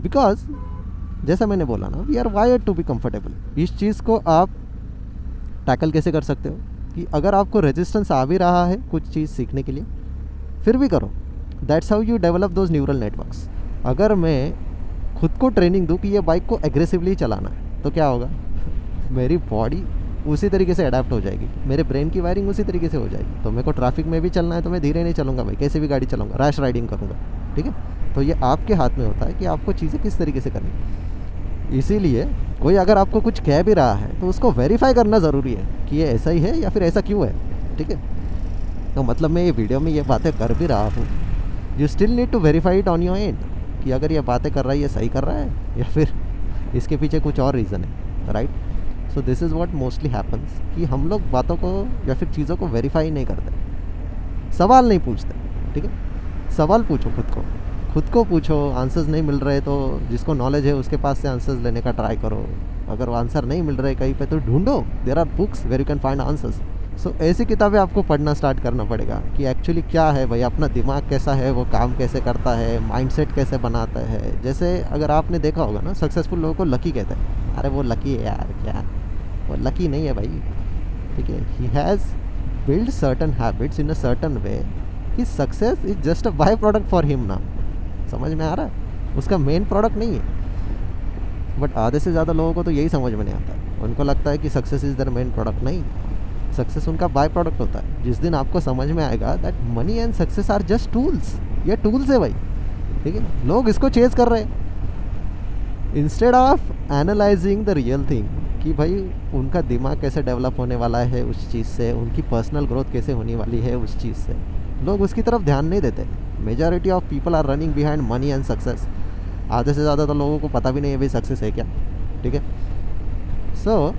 बिकॉज जैसा मैंने बोला ना, we are wired to be comfortable. इस चीज़ को आप टैकल कैसे कर सकते हो कि अगर आपको रेजिस्टेंस आ भी रहा है कुछ चीज़ सीखने के लिए, फिर भी करो। That's how you develop those neural networks. अगर मैं खुद को ट्रेनिंग दूँ कि ये बाइक को एग्रेसिवली चलाना है, तो क्या होगा? मेरी बॉडी उसी तरीके से अडेप्ट हो जाएगी, मेरे ब्रेन की वायरिंग उसी तरीके से हो जाएगी। तो मेरे को ट्रैफिक में भी चलना है तो मैं धीरे नहीं चलूँगा भाई, कैसे भी गाड़ी चलाऊँगा, रैश राइडिंग करूँगा, ठीक है। तो ये आपके हाथ में होता है कि आपको चीज़ें किस तरीके से करनी। इसीलिए कोई अगर आपको कुछ कह भी रहा है तो उसको वेरीफाई करना ज़रूरी है कि ये ऐसा ही है या फिर ऐसा क्यों है, ठीक है। तो मतलब मैं ये वीडियो में ये बातें कर भी रहा हूँ, you still need to verify it on your end कि अगर ये बातें कर रहा है ये सही कर रहा है या फिर इसके पीछे कुछ और रीज़न है, right. So this is what mostly happens कि हम लोग बातों को या फिर चीज़ों को वेरीफाई नहीं करते, सवाल नहीं पूछते, ठीक है। सवाल पूछो खुद को पूछो। आंसर्स नहीं मिल रहे तो जिसको नॉलेज है उसके पास से आंसर्स लेने का ट्राई करो। अगर वो आंसर नहीं मिल रहे कहीं पे तो ढूंढो, there are books where you can find answers. So ऐसी किताबें आपको पढ़ना स्टार्ट करना पड़ेगा कि एक्चुअली क्या है भाई, अपना दिमाग कैसा है, वो काम कैसे करता है, माइंडसेट कैसे बनाता है। जैसे अगर आपने देखा होगा ना, सक्सेसफुल लोगों को लकी कहते हैं। अरे वो लकी है यार, क्या वो लकी नहीं है भाई, ठीक है। He has build certain habits in a certain way कि success is just a by product for him ना। समझ में आ रहा है? उसका मेन प्रोडक्ट नहीं है। बट आधे से ज़्यादा लोगों को तो यही समझ में नहीं आता। उनको लगता है कि success is their main product. नहीं, सक्सेस उनका बाय प्रोडक्ट होता है। जिस दिन आपको समझ में आएगा that money and success are just tools, ये टूल्स है भाई, ठीक है। लोग इसको चेज कर रहे हैं instead of analysing the real thing. कि भाई उनका दिमाग कैसे डेवलप होने वाला है उस चीज़ से, उनकी पर्सनल ग्रोथ कैसे होने वाली है उस चीज़ से, लोग उसकी तरफ ध्यान नहीं देते। Majority of people are running behind money and success. आधे से ज़्यादा तो लोगों को पता भी नहीं है भाई सक्सेस है क्या, ठीक है। सो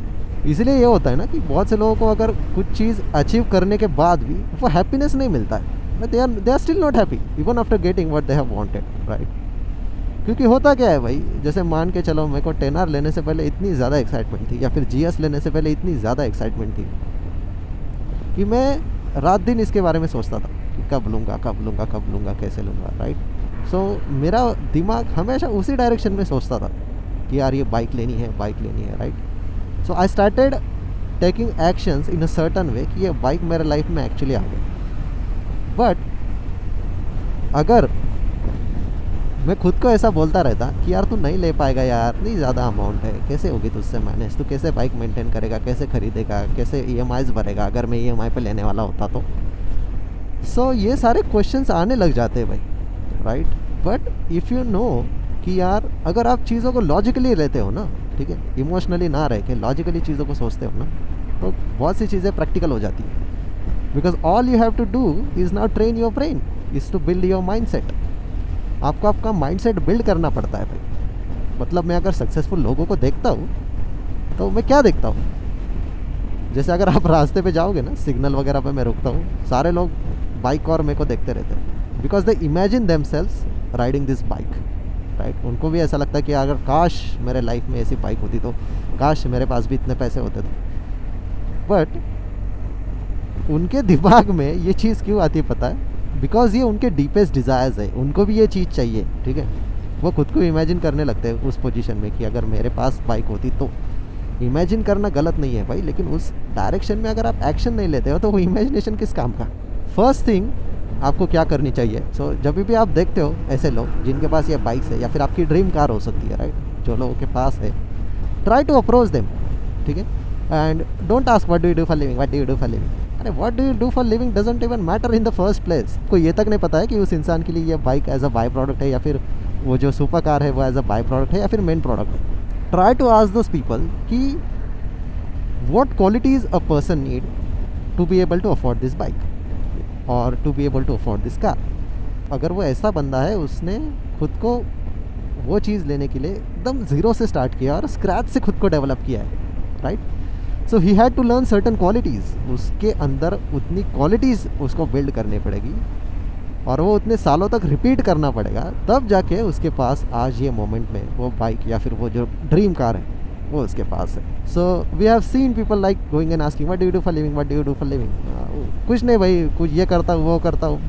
इसलिए ये होता है ना कि बहुत से लोगों को अगर कुछ चीज़ अचीव करने के बाद भी वो हैप्पीनेस नहीं मिलता है, they are still not happy even after getting what they have wanted, right. क्योंकि होता क्या है भाई, जैसे मान के चलो मेरे को 10R लेने से पहले इतनी ज़्यादा एक्साइटमेंट थी, या फिर GS लेने से पहले इतनी ज़्यादा एक्साइटमेंट थी कि मैं रात दिन इसके बारे में सोचता था कि कब लूँगा कब लूँगा कब लूँगा कैसे लूँगा, राइट। सो मेरा दिमाग हमेशा उसी डायरेक्शन में सोचता था कि यार ये बाइक लेनी है right. So I started taking actions in a certain way कि ये बाइक मेरे लाइफ में एक्चुअली आ गई। बट अगर मैं खुद को ऐसा बोलता रहता कि यार तू नहीं ले पाएगा यार, नहीं ज़्यादा अमाउंट है, कैसे होगी तुझसे मैनेज, तू कैसे बाइक मेंटेन करेगा, कैसे खरीदेगा, कैसे EMIs भरेगा अगर मैं EMI पे लेने वाला होता तो। सो ये सारे क्वेश्चंस आने लग जाते हैं भाई, right. But if you know कि यार अगर आप चीज़ों को लॉजिकली लेते हो ना, ठीक है, इमोशनली ना रह के लॉजिकली चीज़ों को सोचते हो ना, तो बहुत सी चीज़ें प्रैक्टिकल हो जाती है। Because all you have to do is now train your brain, is to build your mindset. आपको आपका माइंडसेट बिल्ड करना पड़ता है भाई। मतलब मैं अगर सक्सेसफुल लोगों को देखता हूँ तो मैं क्या देखता हूँ, जैसे अगर आप रास्ते पे जाओगे ना, सिग्नल वगैरह पे मैं रुकता हूँ, सारे लोग बाइक और मेरे को देखते रहते हैं, because they imagine themselves riding this bike, right. उनको भी ऐसा लगता है कि अगर काश मेरे लाइफ में ऐसी बाइक होती तो, काश मेरे पास भी इतने पैसे होते तो। बट उनके दिमाग में ये चीज़ क्यों आती है पता है, बिकॉज ये उनके डीपेस्ट डिज़ायर्स है, उनको भी ये चीज़ चाहिए, ठीक है। वो खुद को इमेजिन करने लगते हैं उस पोजीशन में कि अगर मेरे पास बाइक होती तो। इमेजिन करना गलत नहीं है भाई, लेकिन उस डायरेक्शन में अगर आप एक्शन नहीं लेते हो तो वो इमेजिनेशन किस काम का। फर्स्ट थिंग आपको क्या करनी चाहिए, जब भी आप देखते हो ऐसे लोग जिनके पास ये बाइक्स है या फिर आपकी ड्रीम कार हो सकती है, राइट, जो लोगों के पास है, ट्राई टू अप्रोच देम, ठीक है। And don't ask what do you do for living, what do you do for living. अरे what do you do for living doesn't even matter in the first place. को ये तक नहीं पता है कि उस इंसान के लिए ये bike as a byproduct है, या फिर वो जो सुपर कार है वो एज अ बाई प्रोडक्ट है, या फिर मेन प्रोडक्ट है। Try to ask those people कि what qualities a person need to be able to afford this bike और to be able to afford this car. अगर वो ऐसा बंदा है, उसने खुद को वो चीज़ लेने के लिए एकदम ज़ीरो से स्टार्ट किया और स्क्रैच से खुद को डेवलप किया है, right. So he had to learn certain qualities, उसके अंदर उतनी क्वालिटीज़ उसको बिल्ड करनी पड़ेगी और वो उतने सालों तक रिपीट करना पड़ेगा, तब जाके उसके पास आज ये मोमेंट में वो बाइक या फिर वो जो ड्रीम कार है वो उसके पास है। So we have seen people like going and asking what do you do for living, what do you do for living. कुछ नहीं भाई, कुछ ये करता हूँ वो करता हूँ,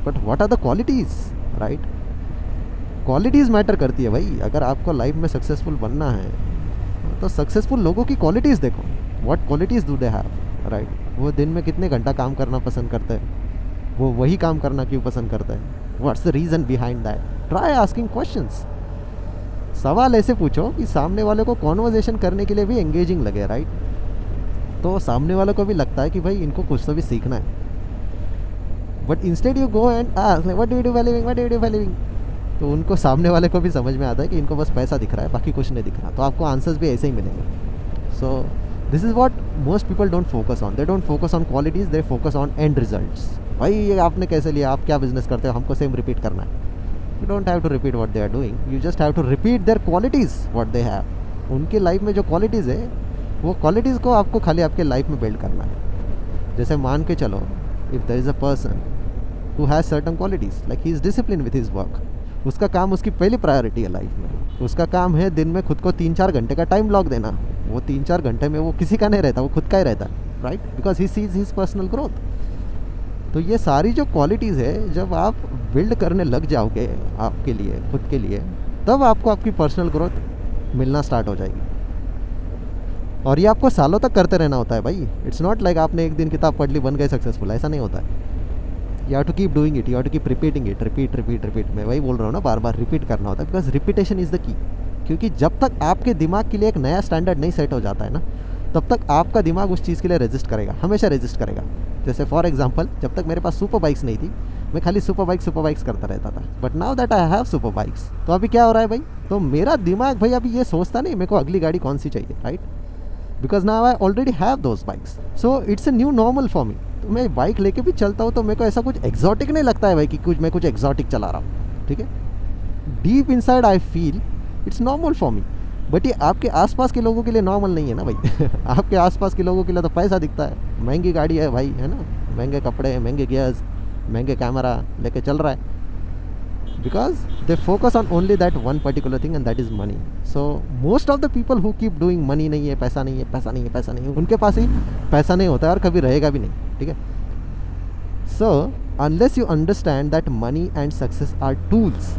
but what are the qualities, right. Qualities matter करती है भाई। अगर आपको लाइफ में सक्सेसफुल बनना है तो सक्सेसफुल लोगों की क्वालिटीज़ देखो, what qualities do they have, right. वो दिन में कितने घंटा काम करना पसंद करते हैं, वो वही काम करना क्यों पसंद करते हैं, what's the reason behind that. Try asking questions. सवाल ऐसे पूछो कि सामने वाले को कॉन्वर्जेशन करने के लिए भी एंगेजिंग लगे, राइट। तो सामने वाले को भी लगता है कि भाई इनको कुछ तो भी सीखना है। But instead you go and ask what do you do for living, what do you do for living, तो उनको सामने वाले को भी समझ में आता है कि इनको बस पैसा दिख रहा है, बाकी कुछ नहीं दिख रहा, तो आपको आंसर्स भी ऐसे ही मिलेंगे। So this is what most people don't focus on. They don't focus on qualities, they focus on and results. भाई ये आपने कैसे लिया, आप क्या बिजनेस करते हो, हमको सेम रिपीट करना है। You don't have to repeat what they are doing, you just have to repeat their qualities what they have. उनकी लाइफ में जो क्वालिटीज़ है वो क्वालिटीज़ को आपको खाली आपके लाइफ में बिल्ड करना है। जैसे मान के चलो, if there is a person who has certain qualities, like he is discipline with his work, उसका काम उसकी पहली प्रायोरिटी है लाइफ में। उसका काम है दिन में खुद को 3-4 घंटे का टाइम ब्लॉक देना। वो 3-4 घंटे में वो किसी का नहीं रहता, वो खुद का ही रहता है, right, because he sees his personal growth. तो ये सारी जो क्वालिटीज़ है, जब आप बिल्ड करने लग जाओगे आपके लिए, खुद के लिए, तब आपको आपकी पर्सनल ग्रोथ मिलना स्टार्ट हो जाएगी। और ये आपको सालों तक करते रहना होता है भाई। इट्स नॉट लाइक आपने एक दिन किताब पढ़ ली बन गए सक्सेसफुल, ऐसा नहीं होता है। You have to keep doing it, you have to keep repeating it, repeat. मैं वही बोल रहा हूँ ना, बार बार रिपीट करना होता है, because repetition is the key. क्योंकि जब तक आपके दिमाग के लिए एक नया स्टैंडर्ड नहीं सेट हो जाता है ना, तब तक आपका दिमाग उस चीज़ के लिए रेजिस्ट करेगा, हमेशा रेजिस्ट करेगा। जैसे फॉर एग्जांपल, जब तक मेरे पास सुपर बाइक्स नहीं थी, मैं खाली सुपर बाइक्स करता रहता था। But now that I have super bikes, तो अभी क्या हो रहा है भाई, तो मेरा दिमाग भाई अभी ये सोचता नहीं मेरे को अगली गाड़ी कौन सी चाहिए, right. Because now I already have those bikes, so it's a new normal for me. तो मैं बाइक लेके भी चलता हूँ तो मेरे को ऐसा कुछ एक्जॉटिक नहीं लगता है भाई कि मैं कुछ एक्जॉटिक चला रहा हूँ, ठीक है। Deep inside I feel it's normal for me, but ये आपके आसपास के लोगों के लिए नॉर्मल नहीं है ना भाई। आपके आसपास के लोगों के लिए तो पैसा दिखता है, महंगी गाड़ी है भाई, है ना, महंगे कपड़े, महंगे गियर्स, महंगे कैमरा लेके चल रहा है, because they focus on only that one particular thing and that is money. So most of the people who keep doing money नहीं है, पैसा नहीं है, पैसा नहीं है, पैसा नहीं है, उनके पास ही पैसा नहीं होता है और कभी रहेगा भी नहीं, ठीक है। So unless you understand that money and success are tools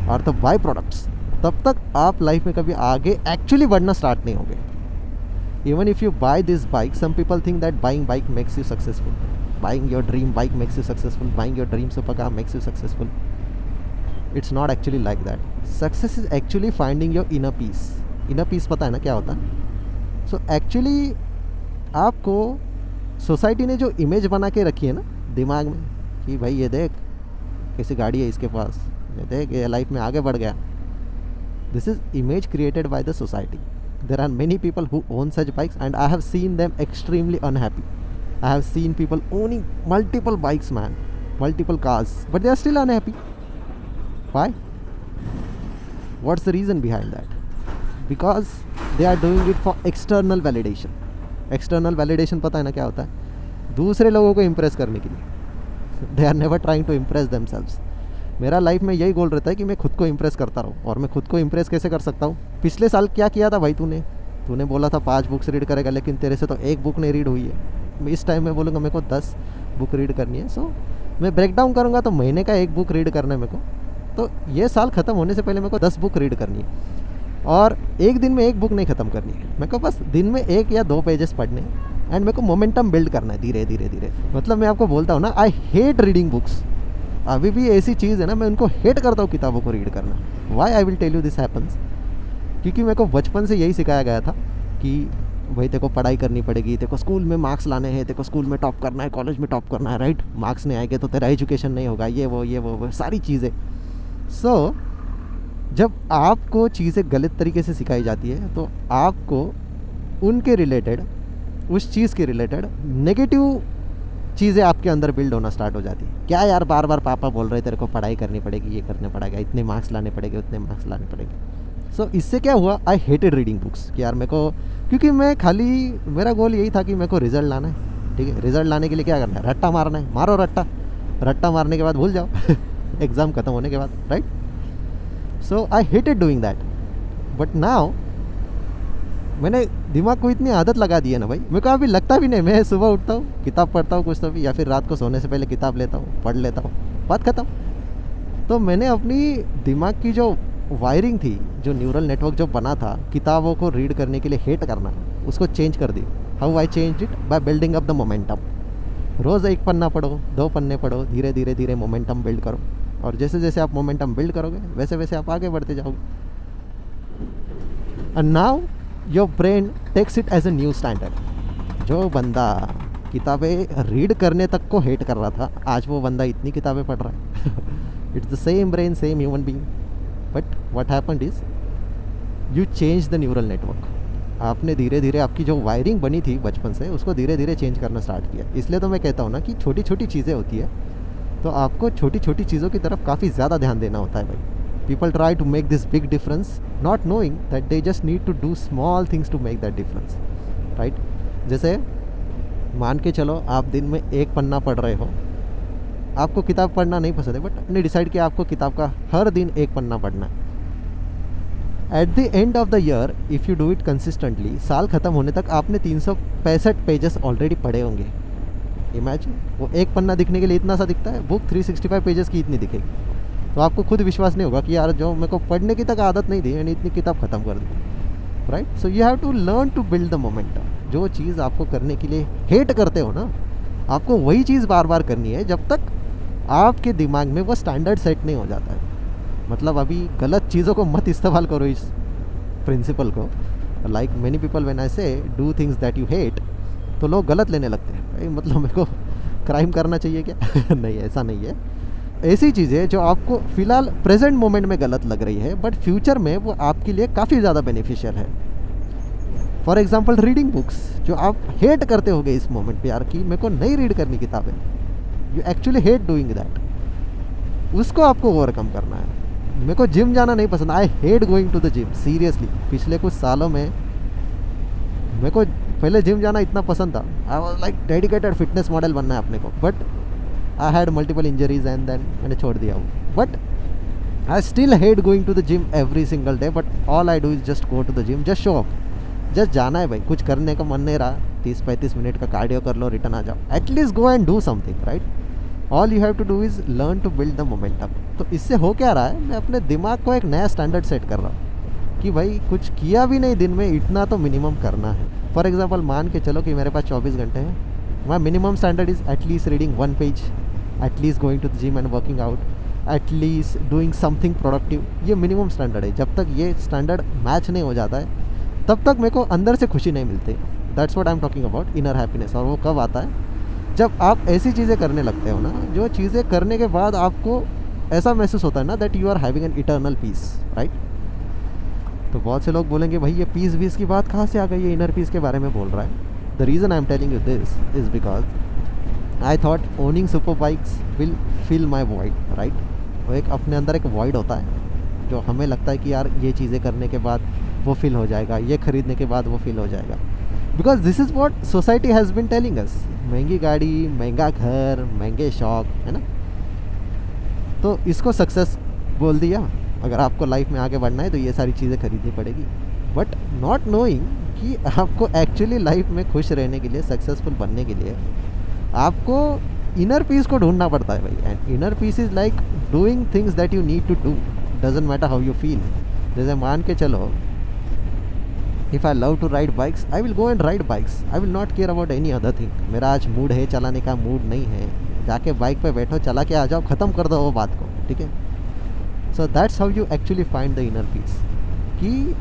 और द बाई प्रोडक्ट्स, तब तक आप लाइफ में कभी आगे एक्चुअली बढ़ना स्टार्ट नहीं होगे। Even if you buy this bike, some people think that buying bike makes you successful, buying your dream bike makes you successful, buying your dream super car makes you successful. It's not actually like that. Success is actually finding your inner peace. Inner peace पता है ना क्या होता है? So actually आपको society ने जो image बना के रखी है ना दिमाग में कि भाई ये देख कैसी गाड़ी है इसके पास, ये देख ये लाइफ में आगे बढ़ गया, this is image created by the society. There are many people who own such bikes and I have seen them extremely unhappy. I have seen people owning multiple bikes, man, multiple cars, but they are still unhappy. Why? What's the reason behind that? Because they are doing it for external validation. External validation पता है ना क्या होता है? दूसरे लोगों को impress करने के लिए। They are never trying to impress themselves. मेरा लाइफ में यही गोल रहता है कि मैं खुद को इम्प्रेस करता रहूँ। और मैं खुद को इम्प्रेस कैसे कर सकता हूँ? पिछले साल क्या किया था भाई तूने बोला था 5 बुक्स रीड करेगा, लेकिन तेरे से तो 1 बुक नहीं रीड हुई है। इस टाइम में बोलूँगा मेरे को 10 बुक रीड करनी है। सो मैं ब्रेक डाउन करूँगा तो महीने का 1 बुक रीड करना है मेरे को। तो ये साल ख़त्म होने से पहले मेरे को 10 बुक रीड करनी है और एक दिन में 1 बुक नहीं ख़त्म करनी है। मेरे को बस दिन में 1 या 2 पेजेस पढ़ने हैं एंड मेरे को मोमेंटम बिल्ड करना है धीरे धीरे धीरे। मतलब मैं आपको बोलता हूँ ना, आई हेट रीडिंग बुक्स। अभी भी ऐसी चीज़ है ना, मैं उनको हेट करता हूँ किताबों को रीड करना। Why I will tell you this happens, क्योंकि मेरे को बचपन से यही सिखाया गया था कि भाई तेरे को पढ़ाई करनी पड़ेगी, तेरे को स्कूल में मार्क्स लाने हैं, तेरे को स्कूल में टॉप करना है, कॉलेज में टॉप करना है, राइट। मार्क्स नहीं आएंगे तो तेरा एजुकेशन नहीं होगा, ये वो सारी चीज़ें। सो जब आपको चीज़ें गलत तरीके से सिखाई जाती है तो आपको उनके रिलेटेड, उस चीज़ के रिलेटेड नेगेटिव चीज़ें आपके अंदर बिल्ड होना स्टार्ट हो जाती है। क्या यार बार बार पापा बोल रहे तेरे को पढ़ाई करनी पड़ेगी, ये करना पड़ेगा, इतने मार्क्स लाने पड़ेंगे, उतने मार्क्स लाने पड़ेंगे। सो इससे क्या हुआ, आई हेटेड रीडिंग बुक्स कि यार मेरे को, क्योंकि मैं खाली, मेरा गोल यही था कि मेरे को रिजल्ट लाना है, ठीक है। रिजल्ट लाने के लिए क्या करना है, रट्टा मारना है, मारो रट्टा मारने के बाद भूल जाओ एग्ज़ाम ख़त्म होने के बाद, right. So I hated doing that, but now मैंने दिमाग को इतनी आदत लगा दी है ना भाई, मेरे को अभी लगता भी नहीं। मैं सुबह उठता हूँ, किताब पढ़ता हूँ कुछ तो भी, या फिर रात को सोने से पहले किताब लेता हूँ, पढ़ लेता हूँ, बात ख़त्म। तो मैंने अपनी दिमाग की जो वायरिंग थी, जो न्यूरल नेटवर्क जो बना था किताबों को रीड करने के लिए हेट करना, उसको चेंज कर दी। How I change it? By building up the momentum. रोज़ 1 पन्ना पढ़ो, 2 पन्ने पढ़ो, धीरे धीरे धीरे मोमेंटम बिल्ड करो। और जैसे जैसे आप मोमेंटम बिल्ड करोगे वैसे वैसे आप आगे बढ़ते जाओगे। And now your brain takes it as a new standard. जो बंदा किताबें रीड करने तक को हेट कर रहा था, आज वो बंदा इतनी किताबें पढ़ रहा है। It's the same brain, same human being, but what happened is you change the neural network. आपने धीरे धीरे आपकी जो वायरिंग बनी थी बचपन से, उसको धीरे धीरे चेंज करना स्टार्ट किया। इसलिए तो मैं कहता हूँ ना कि छोटी छोटी चीज़ें होती है, तो आपको छोटी छोटी चीज़ों की तरफ काफ़ी ज़्यादा ध्यान देना होता है भाई। People try to make this big difference, not knowing that they just need to do small things to make that difference, right? जैसे मान के चलो आप दिन में 1 पन्ना पढ़ रहे हो, आपको किताब पढ़ना नहीं पसंद है, बट आपने डिसाइड किया आपको किताब का हर दिन 1 पन्ना पढ़ना है। At the end of the year if you do it consistently, साल ख़त्म होने तक आपने 365 पेजेस ऑलरेडी पढ़े होंगे। इमेजिन, वो 1 पन्ना दिखने के लिए इतना सा दिखता है, बुक 365 पेजेस की इतनी दिखेगी। तो आपको खुद विश्वास नहीं होगा कि यार जो मेरे को पढ़ने की तक आदत नहीं थी, मैंने इतनी किताब ख़त्म कर दी, right. So you have to learn to build the momentum. जो चीज़ आपको करने के लिए हेट करते हो ना, आपको वही चीज़ बार बार करनी है जब तक आपके दिमाग में वो स्टैंडर्ड सेट नहीं हो जाता है। मतलब अभी गलत चीज़ों को मत इस्तेमाल करो इस प्रिंसिपल को। Like many people when I say do things that you hate, तो लोग गलत लेने लगते हैं। भाई मतलब मेरे को क्राइम करना चाहिए क्या? नहीं, ऐसा नहीं है। ऐसी चीज़ें जो आपको फ़िलहाल प्रेजेंट मोमेंट में गलत लग रही है, बट फ्यूचर में वो आपके लिए काफ़ी ज़्यादा बेनिफिशियल है। फॉर एग्जाम्पल रीडिंग बुक्स, जो आप हेट करते होगे इस मोमेंट पे यार कि मेरे को नहीं रीड करनी किताबें, you actually hate doing that, उसको आपको ओवरकम करना है। मेरे को जिम जाना नहीं पसंद, I hate going to the gym, seriously पिछले कुछ सालों में मेरे को पहले जिम जाना इतना पसंद था, I was like dedicated fitness model बनना है अपने को, but I had multiple injuries and then मैंने छोड़ दिया वो। But I still hate going to the gym every single day, but all I do is just go to the gym, just show up, just जाना है भाई, कुछ करने का मन नहीं रहा, 30-35 मिनट का कार्डियो कर लो, रिटर्न आ जाओ, at least go and do something, right. All you have to do is learn to build the momentum. तो इससे हो क्या रहा है, मैं अपने दिमाग को एक नया स्टैंडर्ड सेट कर रहा हूँ कि भाई कुछ किया भी नहीं दिन में, इतना तो मिनिमम करना है। फॉर एग्जाम्पल मान के चलो कि मेरे पास 24 घंटे हैं, my minimum standard is at least reading 1 page, at least going to the gym and working out, at least doing something productive. ये मिनिमम स्टैंडर्ड है। जब तक ये स्टैंडर्ड मैच नहीं हो जाता है तब तक मेरे को अंदर से खुशी नहीं मिलती। That's what I am talking about, inner happiness. और वो कब आता है, जब आप ऐसी चीज़ें करने लगते हो ना, जो चीज़ें करने के बाद आपको ऐसा महसूस होता है ना that you are having an eternal peace, right. तो बहुत से लोग बोलेंगे भाई ये पीस की बात कहाँ से आ गई, ये इनर पीस के बारे में बोल रहा है। The reason I am telling you this is because I thought owning super bikes will fill my void, right. वो एक अपने अंदर एक वॉइड होता है जो हमें लगता है कि यार ये चीज़ें करने के बाद वो फिल हो जाएगा, ये खरीदने के बाद वो फिल हो जाएगा, because this is what society has been telling us. महंगी गाड़ी, महंगा घर, महंगे शौक, है ना, तो इसको सक्सेस बोल दिया। अगर आपको लाइफ में आगे बढ़ना है तो ये सारी चीज़ें खरीदनी पड़ेगी, बट नॉट नोइंग कि आपको एक्चुअली लाइफ में खुश रहने के लिए, सक्सेसफुल बनने के लिए आपको इनर पीस को ढूंढना पड़ता है भाई। And inner peace is like doing things that you need to do, doesn't matter how you feel. जैसे मान के चलो, if I love to ride bikes, I will go and ride bikes, I will not care about any other thing. मेरा आज mood है चलाने का, mood नहीं है, जाके बाइक पे बैठो, चला के आ जाओ, ख़त्म कर दो वो बात को, ठीक है। So that's how you actually find the inner peace, कि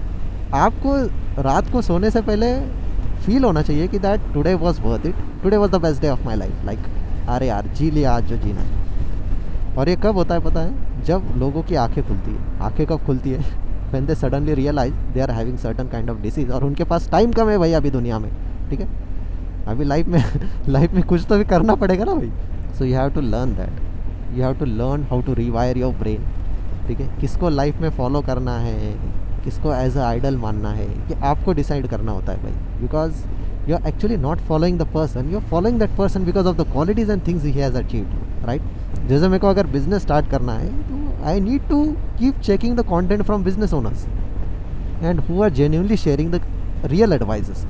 आपको रात को सोने से पहले फील होना चाहिए कि that today was worth it, today was the best day of my life, like अरे यार जी लिया आज जो जीना है। और ये कब होता है पता है, जब लोगों की आंखें खुलती है। आंखें कब खुलती है, when they suddenly realize they are having certain kind of disease, और उनके पास टाइम कम है भाई अभी दुनिया में, ठीक है। अभी लाइफ में कुछ तो भी करना पड़ेगा ना भाई। So you have to learn that, you have to learn how to rewire your brain, ठीक है। किसको लाइफ में फॉलो करना है, किसको एज अ आइडल मानना है, ये आपको डिसाइड करना होता है भाई। Because you are actually not following the person, you are following that person because of the qualities and things he has achieved, right. जैसे मेरे को अगर बिजनेस स्टार्ट करना है तो I need to keep checking the content from business owners and who are genuinely sharing the real advices.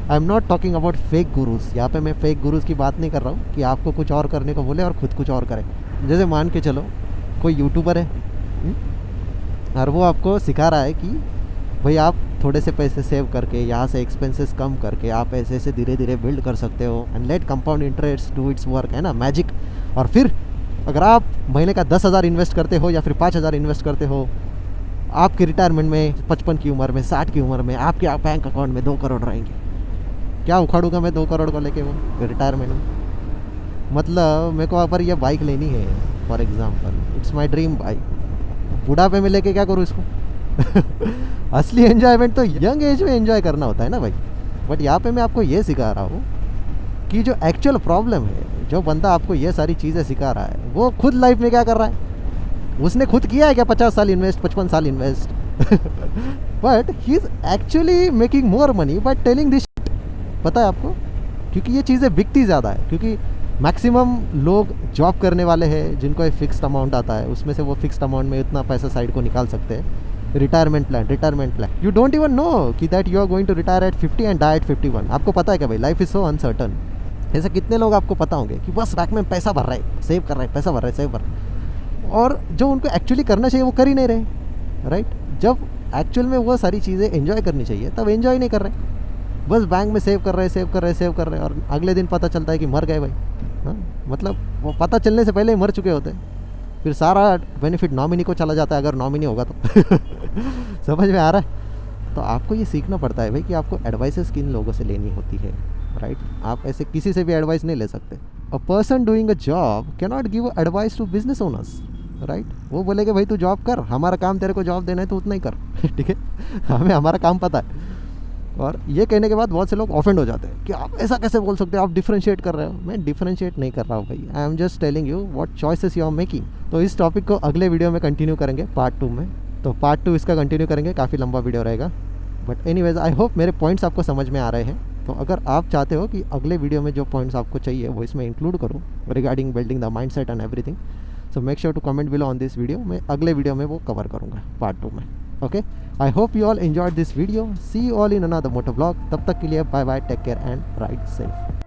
I am not talking about fake gurus. यहाँ पे मैं fake gurus की बात नहीं कर रहा हूँ कि आपको कुछ और करने को बोले और खुद कुछ और करें। जैसे मान के चलो कोई यूट्यूबर है और वो आपको सिखा रहा है कि भाई आप थोड़े से पैसे सेव करके, यहाँ से एक्सपेंसेस कम करके आप ऐसे ऐसे धीरे धीरे बिल्ड कर सकते हो, and let compound interest do it's work, है ना, मैजिक। और फिर अगर आप महीने का 10,000 इन्वेस्ट करते हो या फिर 5,000 इन्वेस्ट करते हो, आपके रिटायरमेंट में 55 की उम्र में, 60 की उम्र में आपके बैंक अकाउंट में 2 करोड़ रहेंगे। क्या उखाड़ूंगा मैं 2 करोड़ को लेके वो रिटायरमेंट में? मतलब मेरे को अगर ये बाइक लेनी है, for example it's my dream bike, बुढ़ापे में लेके क्या करूँ इसको? असली एन्जॉयमेंट तो यंग एज में एंजॉय करना होता है ना भाई। बट यहाँ पे मैं आपको ये सिखा रहा हूँ कि जो एक्चुअल प्रॉब्लम है, जो बंदा आपको ये सारी चीज़ें सिखा रहा है, वो खुद लाइफ में क्या कर रहा है? उसने खुद किया है क्या 50 साल इन्वेस्ट, 55 साल invest? But he is actually making more money by telling this. पता है आपको, क्योंकि ये चीज़ें बिकती ज़्यादा है, क्योंकि मैक्सिमम लोग जॉब करने वाले हैं जिनको एक फिक्स्ड अमाउंट आता है, उसमें से वो फिक्स्ड अमाउंट में इतना पैसा साइड को निकाल सकते हैं। Retirement plan, you don't even know कि that you are going to retire at 50 and die at 51। आपको पता है क्या भाई, लाइफ इज सो अनसर्टन। ऐसे कितने लोग आपको पता होंगे कि बस बैंक में पैसा भर रहा है, सेव कर रहा है, पैसा भर रहा है, सेव भर रहा है, और जो उनको एक्चुअली करना चाहिए वो कर ही नहीं रहे, राइट। जब एक्चुअल में वो सारी चीज़ें एंजॉय करनी चाहिए तब एंजॉय नहीं कर रहे, बस बैंक में सेव कर रहे, और अगले दिन पता चलता है कि मर गए भाई। हाँ, मतलब वो पता चलने से पहले ही मर चुके होते हैं। फिर सारा बेनिफिट नॉमिनी को चला जाता है, अगर नॉमिनी होगा तो। समझ में आ रहा है? तो आपको ये सीखना पड़ता है भाई कि आपको एडवाइसेस किन लोगों से लेनी होती है, राइट। आप ऐसे किसी से भी एडवाइस नहीं ले सकते। A person doing a job can not give advice to business owners, right. वो बोलेगा भाई तू जॉब कर, हमारा काम तेरे को जॉब देना है तो उतना ही कर। ठीक है, हमें हमारा काम पता है। और ये कहने के बाद बहुत से लोग ऑफेंड हो जाते हैं कि आप ऐसा कैसे बोल सकते हो, आप डिफरेंशिएट कर रहे हो। मैं डिफरेंशिएट नहीं कर रहा हूँ भाई, I am just telling you what choices you are making. तो इस टॉपिक को अगले वीडियो में कंटिन्यू करेंगे पार्ट 2 में। तो पार्ट 2 इसका कंटिन्यू करेंगे, काफ़ी लंबा वीडियो रहेगा। बट एनीवेज आई होप मेरे पॉइंट्स आपको समझ में आ रहे हैं। तो अगर आप चाहते हो कि अगले वीडियो में जो पॉइंट्स आपको चाहिए वो इसमें इंक्लूड करूँ regarding building the mindset and everything, so make sure to comment below on this video. मैं अगले वीडियो में वो कवर करूँगा पार्ट 2 में। Okay, I hope you all enjoyed this video. See you all in another moto blog. तब तक के लिए bye bye, take care and ride safe.